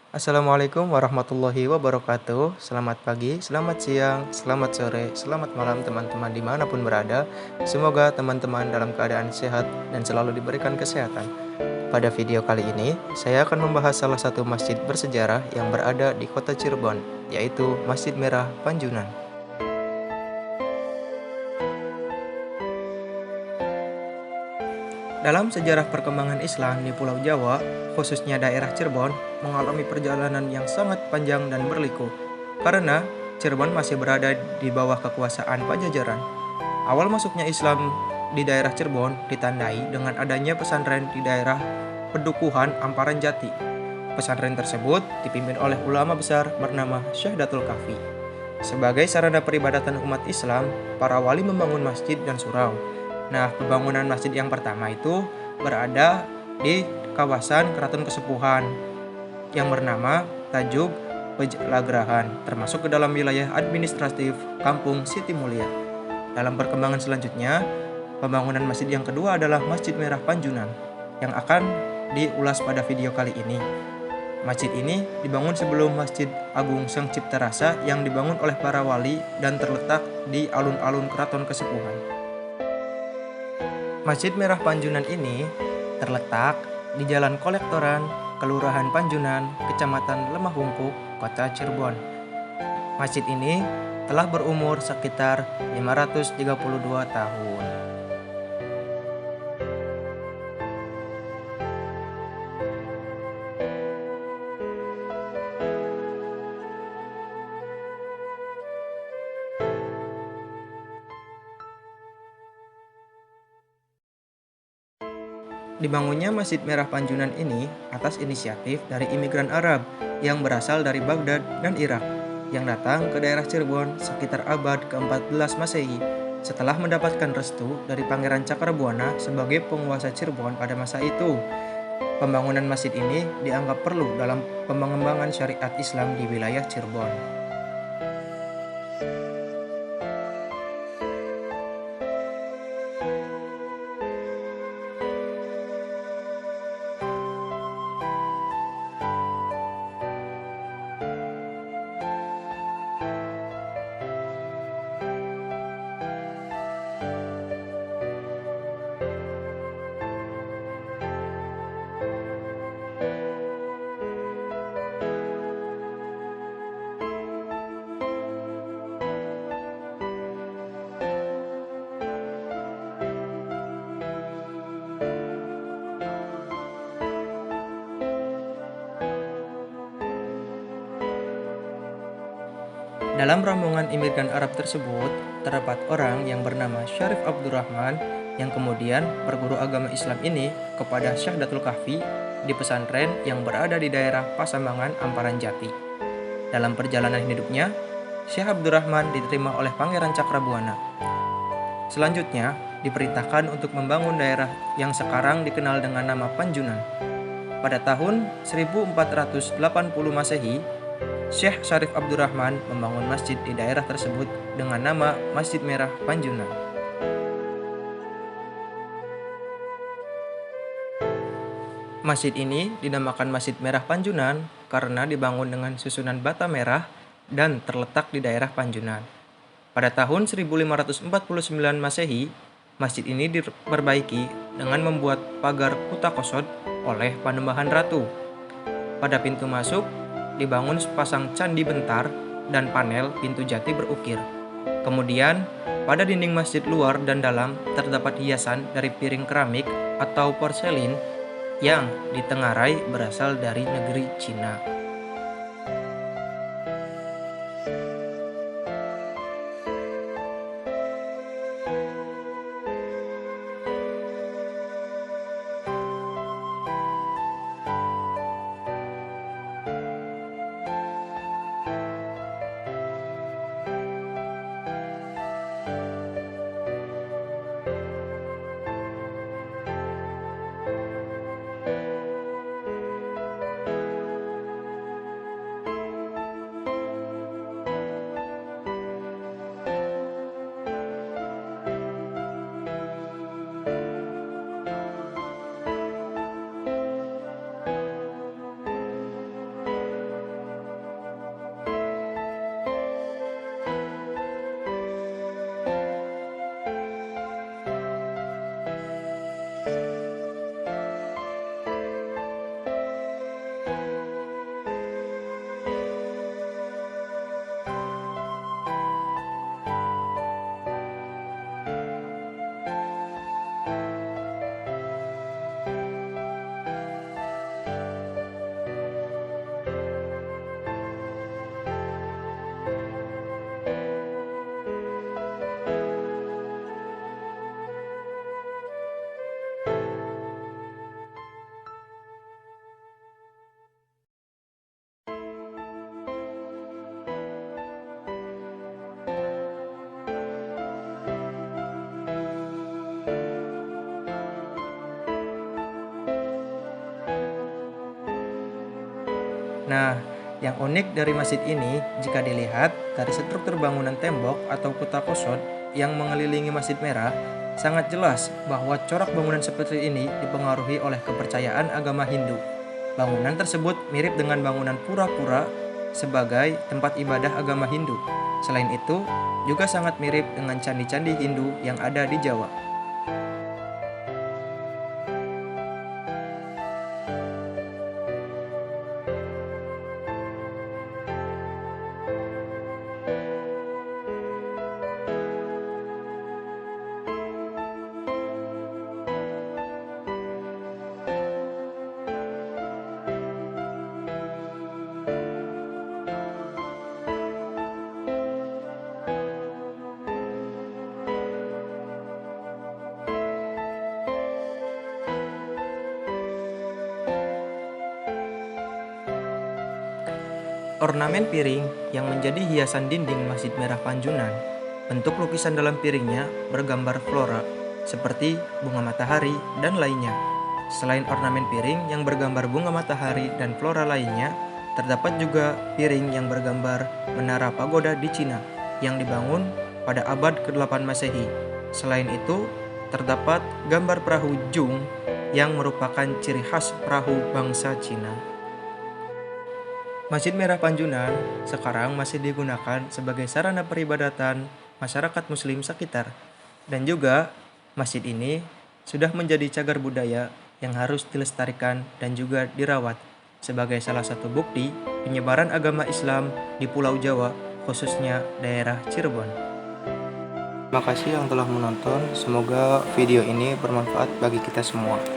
Assalamualaikum warahmatullahi wabarakatuh. Selamat pagi, selamat siang, selamat sore, selamat malam teman-teman dimanapun berada. Semoga teman-teman dalam keadaan sehat dan selalu diberikan kesehatan. Pada video kali ini, saya akan membahas salah satu masjid bersejarah yang berada di kota Cirebon, yaitu Masjid Merah Panjunan. Dalam sejarah perkembangan Islam di Pulau Jawa, khususnya daerah Cirebon, mengalami perjalanan yang sangat panjang dan berliku. Karena Cirebon masih berada di bawah kekuasaan Pajajaran. Awal masuknya Islam di daerah Cirebon ditandai dengan adanya pesantren di daerah Pedukuhan Amparan Jati. Pesantren tersebut dipimpin oleh ulama besar bernama Syekh Datul Kahfi. Sebagai sarana peribadatan umat Islam, para wali membangun masjid dan surau. Nah, pembangunan masjid yang pertama itu berada di kawasan Keraton Kesepuhan yang bernama Tajuk Pejlagrahan, termasuk ke dalam wilayah administratif Kampung Siti Mulia. Dalam perkembangan selanjutnya, pembangunan masjid yang kedua adalah Masjid Merah Panjunan yang akan diulas pada video kali ini. Masjid ini dibangun sebelum Masjid Agung Sang Cipta Rasa yang dibangun oleh para wali dan terletak di alun-alun Keraton Kesepuhan. Masjid Merah Panjunan ini terletak di Jalan Kolektoran, Kelurahan Panjunan, Kecamatan Lemah Humpuk, Kota Cirebon. Masjid ini telah berumur sekitar 532 tahun. Dibangunnya Masjid Merah Panjunan ini atas inisiatif dari imigran Arab yang berasal dari Baghdad dan Irak yang datang ke daerah Cirebon sekitar abad ke-14 Masehi setelah mendapatkan restu dari Pangeran Cakrabuana sebagai penguasa Cirebon pada masa itu. Pembangunan masjid ini dianggap perlu dalam pengembangan syariat Islam di wilayah Cirebon. Dalam rombongan imigran Arab tersebut, terdapat orang yang bernama Syarif Abdurrahman yang kemudian berguru agama Islam ini kepada Syekh Datul Kahfi di pesantren yang berada di daerah Pasambangan, Amparan Jati. Dalam perjalanan hidupnya, Syekh Abdurrahman diterima oleh Pangeran Cakrabuana. Selanjutnya, diperintahkan untuk membangun daerah yang sekarang dikenal dengan nama Panjunan. Pada tahun 1480 Masehi, Syekh Syarif Abdurrahman membangun masjid di daerah tersebut dengan nama Masjid Merah Panjunan. Masjid ini dinamakan Masjid Merah Panjunan karena dibangun dengan susunan bata merah dan terletak di daerah Panjunan. Pada tahun 1549 Masehi, masjid ini diperbaiki dengan membuat pagar kutakosod oleh Panembahan Ratu. Pada pintu masuk, dibangun sepasang candi bentar dan panel pintu jati berukir. Kemudian, pada dinding masjid luar dan dalam terdapat hiasan dari piring keramik atau porselin yang ditengarai berasal dari negeri Cina. Nah, yang unik dari masjid ini jika dilihat dari struktur bangunan tembok atau kota kosot yang mengelilingi Masjid Merah, sangat jelas bahwa corak bangunan seperti ini dipengaruhi oleh kepercayaan agama Hindu. Bangunan tersebut mirip dengan bangunan pura-pura sebagai tempat ibadah agama Hindu. Selain itu, juga sangat mirip dengan candi-candi Hindu yang ada di Jawa. Ornamen piring yang menjadi hiasan dinding Masjid Merah Panjunan, bentuk lukisan dalam piringnya bergambar flora, seperti bunga matahari dan lainnya. Selain ornamen piring yang bergambar bunga matahari dan flora lainnya, terdapat juga piring yang bergambar Menara Pagoda di Cina, yang dibangun pada abad ke-8 Masehi. Selain itu, terdapat gambar perahu jung yang merupakan ciri khas perahu bangsa Cina. Masjid Merah Panjunan sekarang masih digunakan sebagai sarana peribadatan masyarakat Muslim sekitar, dan juga masjid ini sudah menjadi cagar budaya yang harus dilestarikan dan juga dirawat sebagai salah satu bukti penyebaran agama Islam di Pulau Jawa, khususnya daerah Cirebon. Terima kasih yang telah menonton, semoga video ini bermanfaat bagi kita semua.